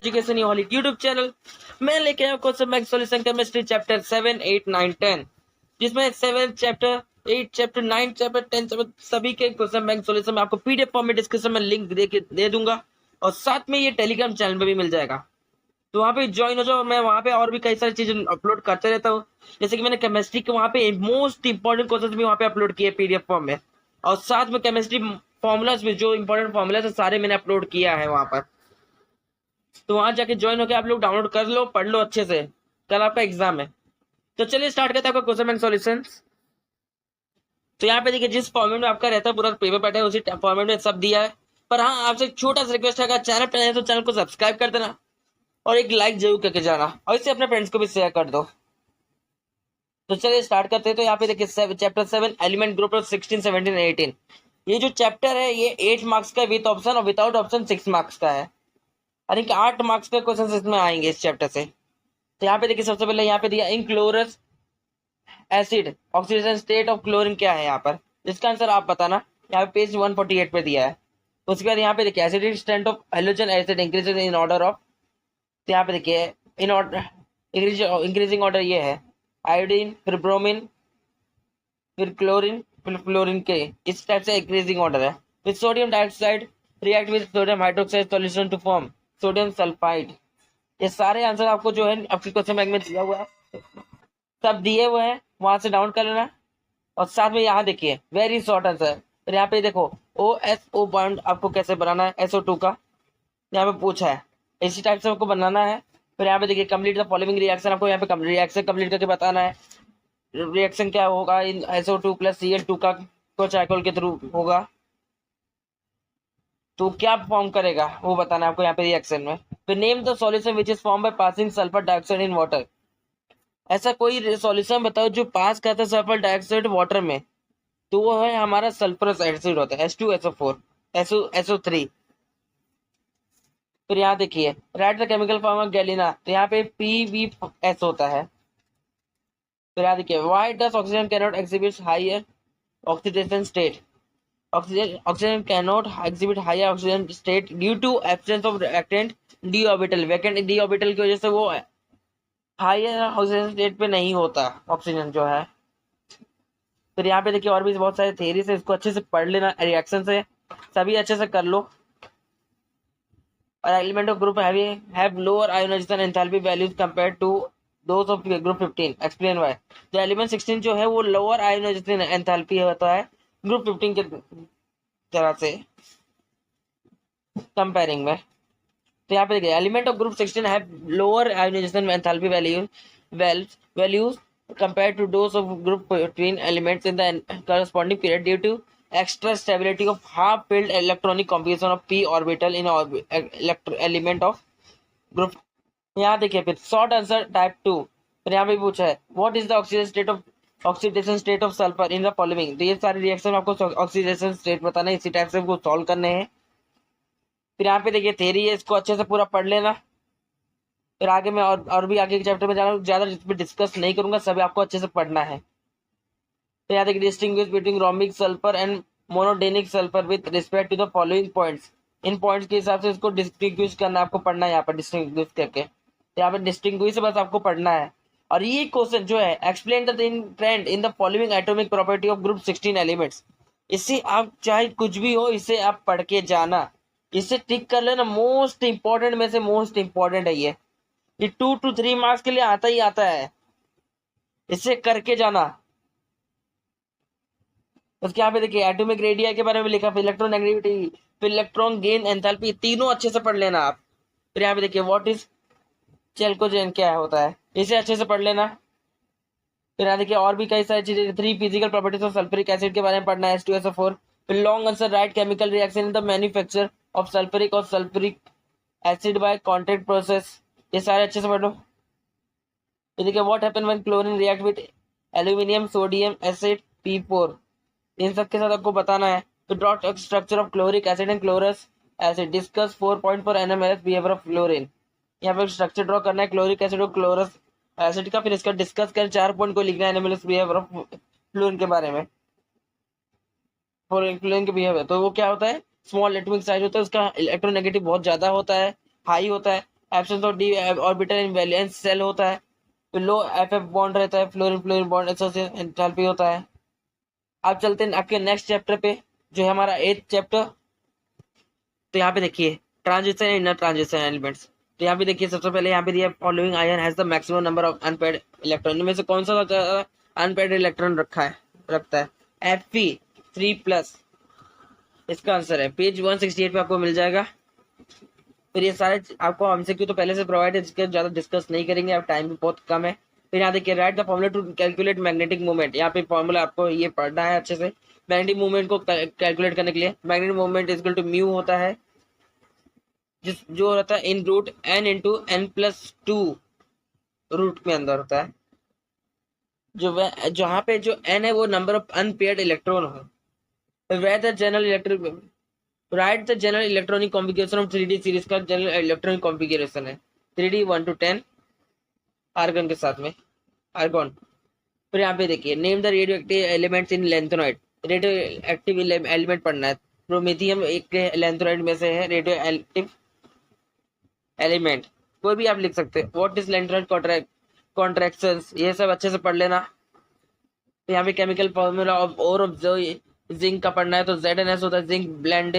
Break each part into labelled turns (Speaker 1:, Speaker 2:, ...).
Speaker 1: Education हॉली YouTube channel. मैं लेके आया question bank solution chemistry chapter 7, 8, 9, 10, जिसमें 7 चैप्टर, 8 चैप्टर, 9 चैप्टर, 10 चैप्टर सभी के क्वेश्चन बैंक सॉल्यूशन में आपको पीडीएफ फॉर्म में डिस्क्रिप्शन में लिंक दे दूंगा और साथ में ये टेलीग्राम चैनल पे भी मिल जाएगा, तो वहाँ पे ज्वाइन हो जाओ। मैं वहाँ पे और भी कई सारी चीजें अपलोड करते रहता हूँ, जैसे कि मैंने केमिस्ट्री के वहाँ पे मोस्ट इंपॉर्टेंट क्वेश्चन भी वहाँ पे अपलोड किए पीडीएफ फॉर्म में, और साथ में केमिस्ट्री फॉर्मूलाज भी, जो इंपॉर्टेंट फॉर्मूलाज है सारे मैंने अपलोड किया है वहाँ पर। तो वहां जाके ज्वाइन होकर आप लोग डाउनलोड कर लो, पढ़ लो अच्छे से, कल आपका एग्जाम है। तो चलिए स्टार्ट करते हैं आपका क्वेश्चन बैंक सॉल्यूशन। तो यहाँ पे देखिए जिस फॉर्मेट में आपका रहता है पूरा पेपर पैटर्न उसी फॉर्मेट में सब दिया है, पर हाँ आपसे छोटा सा रिक्वेस्ट है, अगर चैनल पे है तो चैनल को सब्सक्राइब कर देना और एक लाइक जरूर करके जाना, और इससे अपने फ्रेंड्स को भी शेयर कर दो। तो चलिए स्टार्ट करते हैं। तो यहाँ पे देखिए चैप्टर 7 एलिमेंट ग्रुप ऑफ 16, 17, 18, ये जो चैप्टर है ये 8 मार्क्स का विद ऑप्शन और विदाउट ऑप्शन 6 मार्क्स का है, यानी कि 8 मार्क्स के क्वेश्चन इसमें आएंगे इस चैप्टर से। तो यहाँ पे देखिए सबसे पहले यहाँ पे दिया इनक्लोरस acid oxidation state of chlorine क्या है यहाँ पर, इसका आंसर आप बताना। यहाँ पे पेज 148 पे दिया है। उसके बाद यहाँ पे देखिए acidic strength of halogen acid increases in order of, तो यहाँ पे देखिए इन ऑर्डर इंक्रीजिंग ऑर्डर ये है आयोडीन, फिर ब्रोमीन, फिर क्लोरीन, फिर फ्लोरीन के इस टाइप से इंक्रीजिंग ऑर्डर है। फिर sodium dioxide react with sodium hydroxide solution to form sodium sulphide. ये सारे आंसर आपको जो है आपके क्वेश्चन बैंक में दिया हुआ है, सब दिए हुए हैं, वहां से डाउन कर लेना। और साथ में यहाँ देखिए वेरी शॉर्ट आंसर, फिर यहाँ पे देखो OSO बॉन्ड आपको कैसे बनाना है SO2 का, यहाँ पे पूछा है, इसी टाइप से आपको बनाना है। फिर यहाँ पे देखिए कंप्लीट द फॉलोइंग रिएक्शन, आपको यहाँ पे रिएक्शन कंप्लीट करके बताना है। रिएक्शन क्या होगा इन SO2 प्लस Cl2 का को चारकोल के थ्रू होगा, तो क्या फॉर्म करेगा वो बताना है आपको यहाँ पे रिएक्शन में। फिर name the solution which is form by passing sulphur dioxide in water, ऐसा कोई सॉल्यूशन बताओ जो पास करता है सल्फर डाइऑक्साइड वाटर में, तो वो है हमारा सल्फरस एसिड होता है H2SO4 SO3। फिर यहाँ देखिए write the chemical form of galena, तो यहाँ पे PbS होता है। फिर यहाँ देखिए why does oxygen cannot exhibit higher oxidation state, oxygen cannot exhibit higher oxygen state due to absence of reactant d orbital, vacant d orbital की वजह से वो हायर ऑक्सीजन स्टेट पे नहीं होता ऑक्सीजन जो है। फिर यहाँ पे देखिए और भी बहुत सारे थ्योरी से, इसको अच्छे से पढ़ लेना, रिएक्शन से सभी अच्छे से कर लो। और element of group have lower ionisation enthalpy values compared to those of group 15, explain why. तो एलिमेंट 16 जो है वो लोअर आयोनाइजेशन एंथैल्पी होता है ग्रुप 15 के तरह से कंपेयरिंग में। तो यहाँ पे देखिए element of group 16 have lower ionisation enthalpy values compared to those of group 15 elements in the corresponding period due to extra stability of half filled electronic configuration of p orbital in element of group। यहाँ देखिए फिर short answer type 2, फिर यहाँ पे पूछा है what is the oxidation state of sulphur in the following, तो ये सारे रिएक्शन आपको ऑक्सीडेशन स्टेट बताना है, इसी टाइप से आपको सॉल्व करने हैं। फिर यहाँ पे देखिए थ्योरी है, इसको अच्छे से पूरा पढ़ लेना। फिर आगे मैं और भी आगे के चैप्टर में ज्यादा डिस्कस नहीं करूंगा, सभी आपको अच्छे से पढ़ना है। तो यहाँ देखिए distinguish between rhombic sulphur and monoclinic sulphur with respect to the following points, इन पॉइंट्स के हिसाब से इसको डिस्टिंग्विश करना आपको पढ़ना है यहाँ पर डिस्टिंग्विश करके, यहाँ पर डिस्टिंग्विश बस आपको पढ़ना है। और ये क्वेश्चन जो है explain the trend in the following atomic property of group 16 elements, इससे आप चाहे कुछ भी हो इसे आप पढ़ के जाना, इसे टिक कर लेना, मोस्ट इंपॉर्टेंट में से मोस्ट इंपॉर्टेंट है ये 2 to 3 मार्क्स के लिए आता ही आता है, इसे करके जाना। उसके यहाँ पे देखिए एटॉमिक रेडिया के बारे में लिखा, फिर इलेक्ट्रोनेगेटिविटी, फिर इलेक्ट्रॉन गेन एंथैल्पी, तीनों अच्छे से पढ़ लेना आप। फिर यहाँ पे देखिए व्हाट इज चेल्कोजेन क्या होता है, इसे अच्छे से पढ़ लेना। फिर यहाँ देखिए और भी कई सारी चीजें, 3 physical properties of sulphuric acid के बारे में पढ़ना है H2SO4। फिर long answer write chemical reaction in the manufacture of sulphuric और sulphuric acid by contact process, ये सारे अच्छे से पढ़ लो। ये देखिए what happen when chlorine react with aluminium sodium acid P4, इन सब के साथ आपको बताना है। तो draw structure of chloric acid and chlorous acid, discuss 4.4 NMLS behaviour of fluorine, यहाँ पे स्ट्रक्चर ड्रॉ करना है क्लोरिक एसिड और क्लोरस एसिड का, फिर इसका डिस्कस कर 4 पॉइंट को लिखना है NMLS बिहेवियर ऑफ फ्लोरीन के बारे में। फ्लोरीन के बिहेवियर तो वो क्या होता है, स्मॉल एटॉमिक साइज होता है, उसका इलेक्ट्रोनेगेटिव बहुत ज्यादा होता है, हाई होता है, absence of d orbital in valence shell होता है, फिर लो एफ एफ बॉन्ड रहता है, fluorine fluorine bond association enthalpy होता है। अब चलते हैं आपके नेक्स्ट चैप्टर पे, जो है हमारा 8th चैप्टर। तो यहाँ पे देखिए ट्रांजिशन इनर ट्रांजिशन एलिमेंट्स। तो यहाँ पे देखिए सबसे पहले यहाँ पे दिया following ion has the maximum number of unpaired electron, इनमें से कौन सा अनपेयर्ड इलेक्ट्रॉन रखता है Fe3+। इसका आंसर है पेज 168 पे आपको मिल जाएगा। फिर ये सारे आपको हमसे क्यों तो पहले से प्रोवाइड है, जिसके ज्यादा डिस्कस नहीं करेंगे, अब टाइम भी बहुत कम है। फिर यहाँ देखिए write the formula to calculate magnetic movement, यहाँ पे फॉर्मूला आपको ये पढ़ना है अच्छे से। मैग्नेटिक मूवमेंट को कैलकुलेट करने के लिए magnetic movement is equal to mu होता है, जो रहता है in root n into n+2 root में अंदर होता है, जहाँ पे जो n है वो नंबर ऑफ अनपेयर्ड इलेक्ट्रॉन हो। वह the general electric right the general electronic configuration of 3D series का जनरल इलेक्ट्रॉनिक कॉन्फ़िगरेशन है 3D 1 to 10 आर्गन के साथ में आर्गन। फिर यहाँ पे देखिए name the radio active elements in lanthanoid, radio active element पढ़ना है। प्रोमेथियम एक लेंथेनॉइड में से है रेडियो एक्टिव एलिमेंट, कोई भी आप लिख सकते हैं। व्हाट इज लेंथेनॉइड कॉन्ट्रैक्शंस, ये सब अच्छे से पढ़ लेना। यहाँ पे केमिकल फॉर्मूला ऑफ और ऑफ जिंक का पढ़ना है, तो ZnS होता है जिंक ब्लेंड।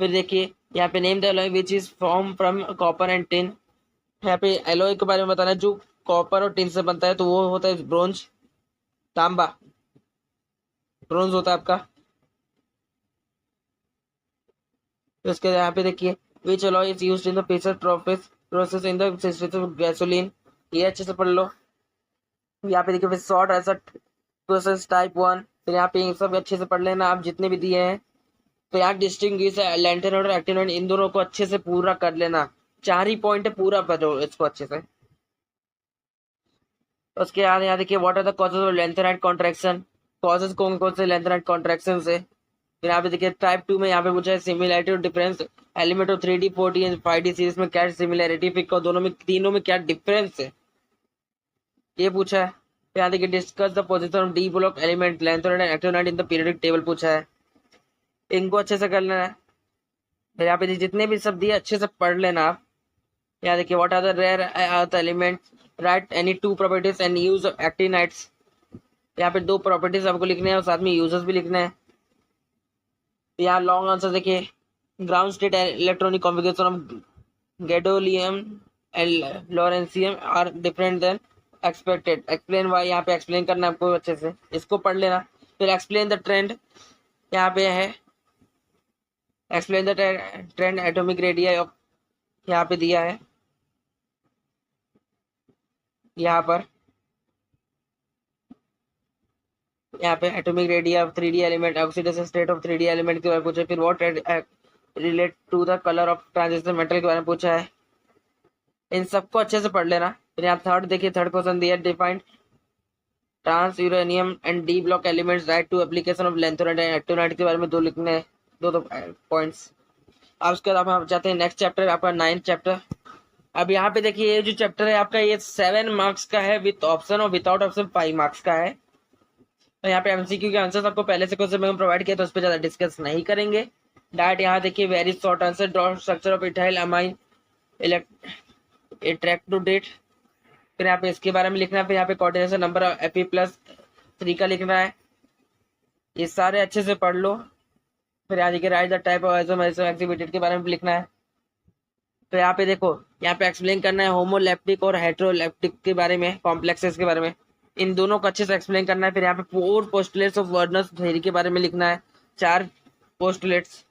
Speaker 1: फिर देखिए यहाँ पे name the alloy which is form from copper and tin, यहाँ पे एलॉय के बारे में बताना है जो कॉपर और टिन से बनता है, तो वो होता है ब्रोंज, तांबा, ब्रोंज होता है आपका। तो इसके यहाँ पे देखिए which alloy is used in the process in the synthesis of gasoline, ये अच्छे से पढ़ लो। यहाँ पे देखिए फिर शॉर्ट एसिड प्रोसेस टाइप 1, फिर यहाँ पे सब अच्छे से पढ़ लेना आप जितने भी दिए हैं। तो यहाँ डिस्टिंग्विश लैंथेनॉइड और एक्टिनॉइड, इन दोनों को अच्छे से पूरा कर लेना, 4 ही पॉइंट है, पूरा पढ़ो इसको अच्छे से। उसके बाद यहाँ देखिए what are the causes of lanthanide contraction, causes कौन कौन से लेंथेनाइड कॉन्ट्रैक्शन से। फिर यहाँ पे देखिए टाइप 2 में यहाँ पे पूछा है सिमिलैरिटी और difference element of 3D 4D and 5D series में क्या सिमिलैरिटी, फिर दोनों में तीनों में क्या डिफरेंस है, ये पूछा है। यहाँ देखिए discuss the position of D block element lanthanide and actinoid in the periodic table पूछा है, इनको अच्छे से कर लेना है। फिर यहाँ पे जितने भी सब दिए अच्छे से पढ़ लेना आप। यहाँ देखिए what are the rare earth elements, write any 2 properties and use of actinides, यहाँ पे 2 प्रॉपर्टीज आपको लिखने हैं और साथ में यूजर्स भी लिखने हैं। यहाँ लॉन्ग आंसर देखिए ground state electronic configuration of gadolinium and lawrencium are different than expected, explain why, यहाँ पे एक्सप्लेन करना है आपको अच्छे से, इसको पढ़ लेना। फिर एक्सप्लेन द ट्रेंड, यहाँ पे है explain the trend atomic radii of, यहाँ पे दिया है यहाँ पर, यहाँ पे atomic radii of 3D element, oxidation state of 3D element के बारे में पूछा है। फिर what relate to the colour of transistor metal के बारे में पूछा है, इन सबको अच्छे से पढ़ लेना। फिर यहाँ थर्ड देखिए थर्ड क्वेश्चन दिया defined trans uranium and d block elements write to application of lanthanide and actinide के बारे में 2 लिखने हैं, दो पॉइंट्स। अब उसके बाद हम जाते हैं नेक्स्ट चैप्टर आपका 9th चैप्टर। अब यहाँ पे देखिए ये जो चैप्टर है आपका ये 7 मार्क्स का है, विथ ऑप्शन और विदाउट ऑप्शन 5 मार्क्स का है। तो यहाँ पे एमसीक्यू के आंसर्स आपको पहले से क्वेश्चन में प्रोवाइड किया, तो उस पर ज्यादा डिस्कस नहीं करेंगे। डायरेक्ट यहाँ देखिए very short answer, draw structure of ethyl amine इलेक्ट्रोडेट, फिर यहाँ पे इसके बारे में लिखना है। फिर यहाँ पे कोऑर्डिनेशन नंबर Fe+3 का लिखना है, ये सारे अच्छे से पढ़ लो। फिर यहाँ देखिए write the type of isomer activity के बारे में लिखना है। तो यहाँ पे देखो यहाँ पे एक्सप्लेन करना है होमोलैप्टिक और हेट्रोलैप्टिक के बारे में, कॉम्प्लेक्सेस के बारे में, इन दोनों को अच्छे से एक्सप्लेन करना है। फिर यहाँ पे 4 पोस्टुलेट्स ऑफ वर्नर्स थ्योरी के बारे में लिखना है, 4 पोस्टुलेट्स।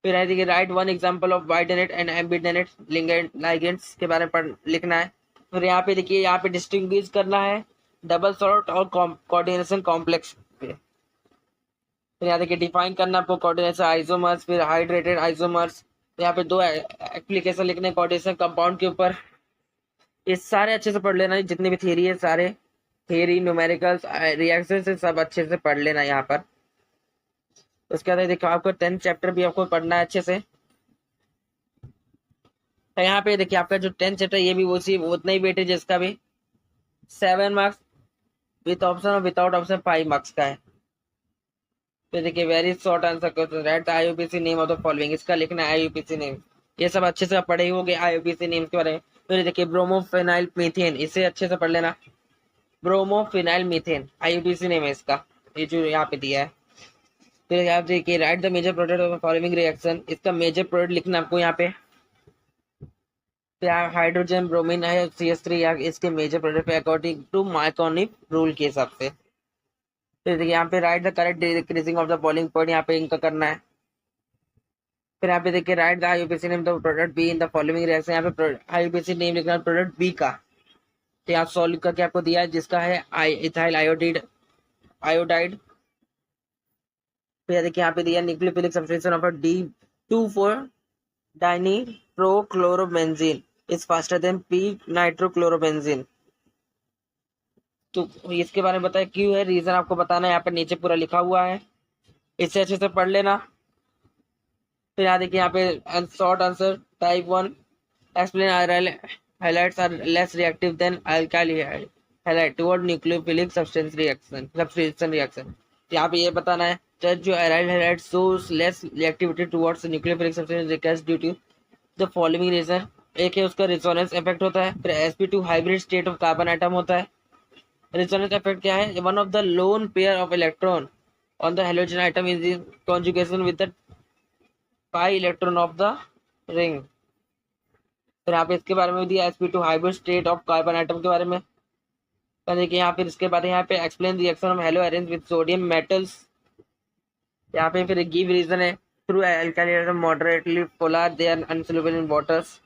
Speaker 1: फिर यहाँ देखिए write 1 example of bidentate and ambidentate ligands के बारे में लिखना है। फिर यहाँ पे देखिए यहाँ पे डिस्टिंग्विश करना है डबल शॉर्ट और कोऑर्डिनेशन कॉम्प्लेक्स पे। फिर यहाँ देखिए डिफाइन करना आपको कोऑर्डिनेशन आइसोमर्स, फिर हाइड्रेटेड आइसोमर्स। यहाँ पे 2 एप्लीकेशन लिखने कोऑर्डिनेशन कंपाउंड के ऊपर, ये सारे अच्छे से पढ़ लेना, जितने भी थियरी है सारे थियरी न्यूमेरिकल्स रिएक्शन से सब अच्छे से पढ़ लेना यहाँ पर। उसके बाद देखो आपको 10th चैप्टर भी आपको पढ़ना है अच्छे से। तो यहाँ पे देखिए आपका जो 10th चैप्टर ये भी उतना ही वेटेज है, इसका भी 7 मार्क्स विथ ऑप्शन और विदाउट ऑप्शन 5 मार्क्स का है। फिर देखिए very short answer question, right IUPAC name of the following, इसका लिखना है आईयूपीसी नेम। ये सब अच्छे से आप पढ़े ही होंगे आईयूपीएसी नेम्स के बारे में। फिर देखिए ब्रोमोफेनाइल मीथेन, इसे अच्छे से पढ़ लेना। ब्रोमोफेनाइल मीथेन आईयूपीएसी नेम है इसका, ये जो यहाँ पे दिया है। फिर आप देखिए write the major product of following reaction, इसका मेजर प्रोडक्ट लिखना आपको यहाँ पे। फिर हाइड्रोजन ब्रोमीन है CH3 या इसके major product according to Markovnikov rule के हिसाब से। फिर देखिए यहाँ पे write the correct decreasing of the boiling point, यहाँ पे इनका करना है। फिर यहाँ पे देखिए write the IUPAC name the product B in the following reaction, यहाँ पे आईयूपीएसी नेम लिखना है प्रोडक्ट बी का। तो यहाँ सॉल्व करके आपको दिया है जिसका है इथाइल आयोडीड आयोडाइड। फिर देखिए यहाँ पे दिया nucleophilic substitution of D2,4 dinitrochlorobenzene is faster than P nitrochlorobenzene. तो इसके बारे में बताया क्यों है, रीजन आपको बताना है, यहाँ पे नीचे पूरा लिखा हुआ है, इससे अच्छे से पढ़ लेना। फिर यहाँ देखिए यहाँ पे short answer type 1 explain halides are less reactive than alkyl halide toward nucleophilic substitution reaction. यहाँ पे ये बताना है जो aryl halide shows less reactivity towards nucleophilic substance reactions due to the following reason। एक है उसका रेजोनेंस इफेक्ट होता है, फिर sp2 hybrid state of carbon atom होता है। रेजोनेंस इफेक्ट क्या है, one of the lone pair of electron on the halogen item is in conjugation with the pi electron of the ring. फिर यहाँ पे इसके बारे में दिया sp2 hybrid state of carbon atom के बारे में। देखिए यहाँ फिर इसके बाद यहाँ पे explain reaction of haloarenes with sodium metals, यहाँ पे फिर गिव रीजन है through alkyl moderately polar they are insoluble in waters.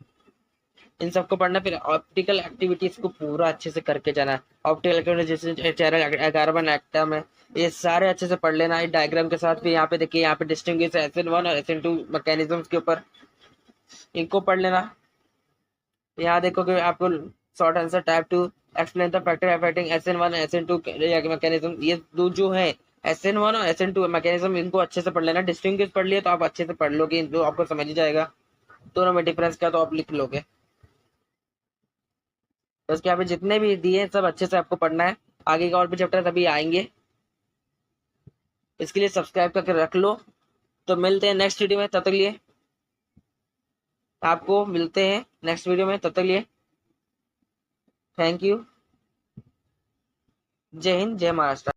Speaker 1: इन सबको पढ़ना। फिर ऑप्टिकल एक्टिविटीज को पूरा अच्छे से करके जाना। ऑप्टिकल एक्टिविटी जैसे कार्बन एटम है, ये सारे अच्छे से पढ़ लेना है डायग्राम के साथ। फिर यहाँ पे देखिए यहाँ पे डिस्टिंग्विश SN1 और SN2 मैकेनिज्म्स के ऊपर, इनको पढ़ लेना। यहाँ देखो कि आपको short answer type 2 explain the factor affecting SN1 SN2 mechanism. ये दो जो है SN1 और SN2 मैकेनिज्म, इनको अच्छे से पढ़ लेना। डिस्टिंग्विश पढ़ लिया तो आप अच्छे से पढ़ लोगे, जो आपको समझ ही जाएगा। दोनों में डिफरेंस क्या तो आप लिख लोगे। तो उसके यहाँ पे जितने भी दिए सब अच्छे से आपको पढ़ना है। आगे का और भी चैप्टर अभी आएंगे, इसके लिए सब्सक्राइब करके रख लो। तो मिलते हैं नेक्स्ट वीडियो में, तब तक लिए आपको मिलते हैं नेक्स्ट वीडियो में, तब तक लिए थैंक यू। जय हिंद, जय महाराष्ट्र।